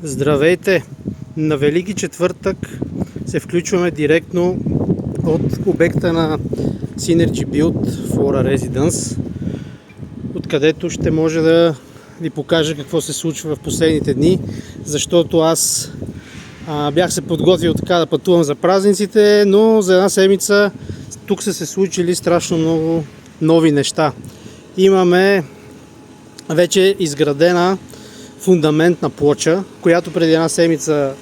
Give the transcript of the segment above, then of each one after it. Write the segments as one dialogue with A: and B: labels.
A: Здравейте! На Велики четвъртък се включваме директно от обекта на Synergy Build for a Residence, откъдето ще може да ви покажа какво се случва в последните дни, защото аз бях се подготвил така да пътувам за празниците, но за една седмица тук са се случили страшно много нови неща. Имаме вече изградена фундаментна плоча, която преди една седмица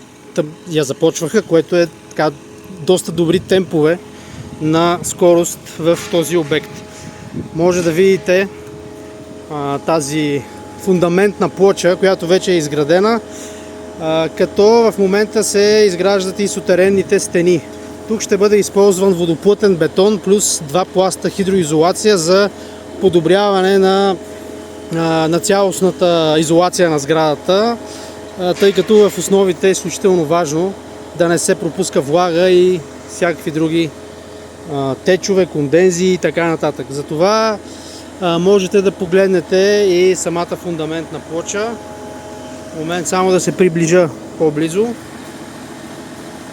A: я започваха, което е така доста добри темпове на скорост в този обект. Може да видите тази фундаментна плоча, която вече е изградена, като в момента се изграждат и сутеренните стени. Тук ще бъде използван водоплътен бетон плюс два пласта хидроизолация за подобряване на цялостната изолация на сградата, тъй като в основите е изключително важно да не се пропуска влага и всякакви други течове, кондензии и така нататък. Затова можете да погледнете и самата фундаментна плоча. Момент само да се приближа по-близо.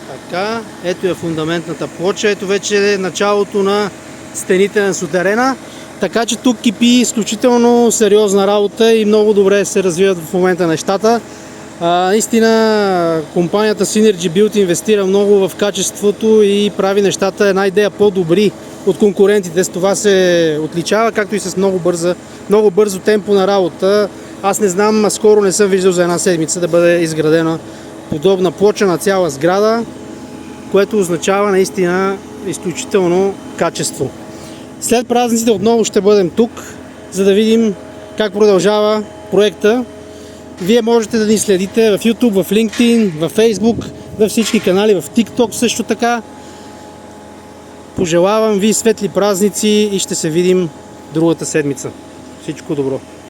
A: Така, ето е фундаментната плоча, ето вече е началото на стените на сутерена. Така че тук кипи изключително сериозна работа и много добре се развиват в момента нещата. Наистина компанията Synergy Build инвестира много в качеството и прави нещата една идея по-добри от конкурентите. С това се отличава, както и с много бързо темпо на работа. Аз не знам, скоро не съм виждал за една седмица да бъде изградена подобна плоча на цяла сграда, което означава наистина изключително качество. След празниците отново ще бъдем тук, за да видим как продължава проекта. Вие можете да ни следите в YouTube, в LinkedIn, в Facebook, във всички канали, в TikTok също така. Пожелавам ви светли празници и ще се видим другата седмица. Всичко добро!